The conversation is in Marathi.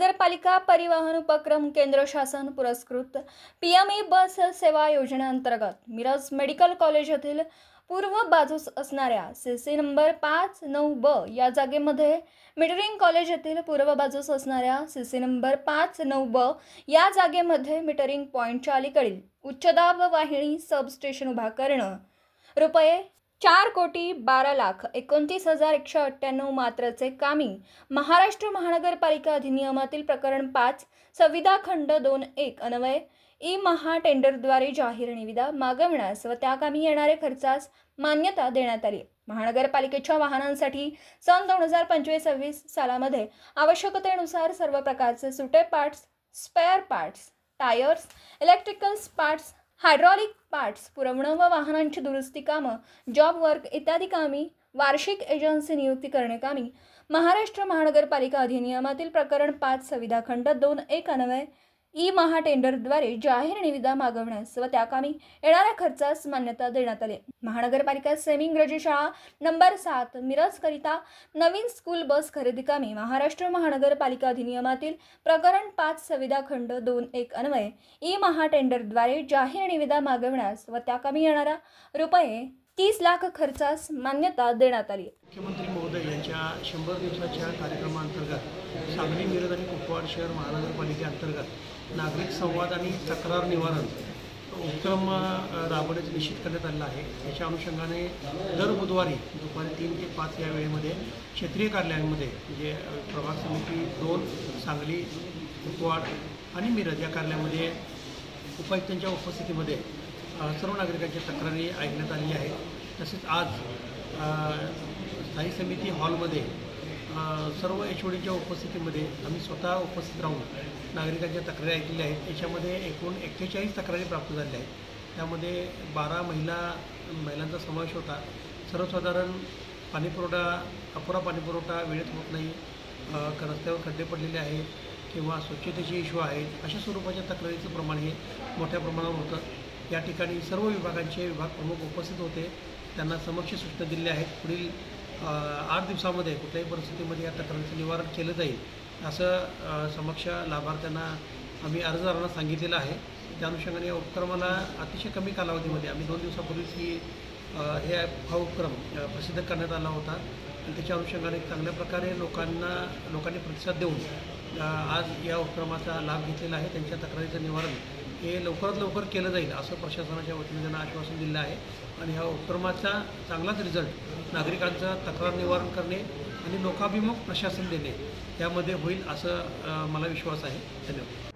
महानगरपालिका परिवहन उपक्रम केंद्र शासन पुरस्कृत पीएमई बस सेवा योजनेअंतर्गत मिरज मेडिकल कॉलेज येथील पूर्व बाजूस असणाऱ्या सीसी नंबर 59 ब या जागेमध्ये मीटरिंग कॉलेज येथील पूर्व बाजूस असणाऱ्या सीसी नंबर 59 ब या जागेमध्ये मीटरिंग पॉइंटच्या अलीकडील उच्चदाब वाहिनी सबस्टेशन उभा करणं रुपये 4,12,29,198 मात्राचे कामी महाराष्ट्र महानगरपालिका अधिनियमातील प्रकरण 5 संविधा खंड 2(1) अन्वये ई महा टेंडरद्वारे जाहीर निविदा मागविण्यास व त्या कामी येणारे खर्चास मान्यता देण्यात आली। महानगरपालिकेच्या वाहनांसाठी सन 2025-26 सालामध्ये आवश्यकतेनुसार सर्व प्रकारचे सुटे parts, spare parts, tyres, electrical parts, hydraulic parts पुरवणं व वाहनांची दुरुस्ती कामं, जॉब वर्क इत्यादी कामी वार्षिक एजन्सी नियुक्ती करणे कामी महाराष्ट्र महानगरपालिका अधिनियमातील प्रकरण 5 संविधा खंड 2(1) अन्वये ई महा टेंडरद्वारे जाहीर निविदा मागवण्यास व त्या कामी येणाऱ्या खर्चास मान्यता देण्यात आली। महानगरपालिका सेमी इंग्रजी शाळा नंबर 7 मिरज करिता नवीन स्कूल बस खरेदी कामी महाराष्ट्र महानगरपालिका अधिनियमातील प्रकरण 5 संविधा खंड 2(1) अन्वये ई महा टेंडरद्वारे जाहीर निविदा मागवण्यास व त्या कामी येणाऱ्या रुपये 30 लाख खर्चास मान्यता देण्यात आली। मुख्यमंत्री महोदय यांच्या 100 दिवसाच्या कार्यक्रमांतर्गत सांगली, मिरज आणि कुपवाड शहर महानगरपालिकेअंतर्गत नागरिक संवाद आणि तक्रार निवारण उपक्रम राबवण्याचं निश्चित करण्यात आलेला आहे। याच्या अनुषंगाने दर बुधवारी दुपारी 3 ते 5 या वेळेमध्ये क्षेत्रीय कार्यालयांमध्ये म्हणजे प्रभाग समिती 2 सांगली, कुपवाड आणि मिरज या कार्यालयामध्ये उपायुक्तांच्या उपस्थितीमध्ये सर्व नागरिकांच्या तक्रारी ऐकण्यात आली आहे। तसेच आज स्थायी समिती हॉलमध्ये सर्व HODच्या उपस्थितीमध्ये आम्ही स्वतः उपस्थित राहून नागरिकांच्या तक्रारी ऐकलेल्या आहेत। याच्यामध्ये एकूण 41 तक्रारी प्राप्त झालेल्या आहेत। त्यामध्ये 12 महिलांचा समावेश होता। सर्वसाधारण पाणीपुरवठा अपुरा पाणीपुरवठा वेळेत होत नाही, रस्त्यावर खड्डे पडलेले आहेत किंवा स्वच्छतेचे इश्यू आहेत, अशा स्वरूपाच्या तक्रारीचं प्रमाण हे मोठ्या प्रमाणावर होतं। या ठिकाणी सर्व विभागांचे विभाग प्रमुख उपस्थित होते, त्यांना समक्ष सूचना दिल्या आहेत। पुढील 8 दिवसामध्ये कुठल्याही परिस्थितीमध्ये या तक्रारीचं निवारण केलं जाईल असं समक्ष लाभार्थ्यांना आम्ही अर्जदारांना सांगितलेलं आहे। त्या अनुषंगाने या उपक्रमाला अतिशय कमी कालावधीमध्ये आम्ही 2 दिवसापूर्वीच हा उपक्रम प्रसिद्ध करण्यात आला होता आणि त्याच्या अनुषंगाने चांगल्या प्रकारे लोकांनी प्रतिसाद देऊन आज या उपक्रमाचा लाभ घेतलेला आहे। त्यांच्या तक्रारीचं निवारण हे लवकरात लवकर केलं जाईल असं प्रशासनाच्या वतीने त्यांना आश्वासन दिलं आहे आणि ह्या उपक्रमाचा चांगलाच रिझल्ट नागरिकांचं तक्रार निवारण करणे आणि लोकाभिमुख प्रशासन देणे यामध्ये होईल असं मला विश्वास आहे। धन्यवाद।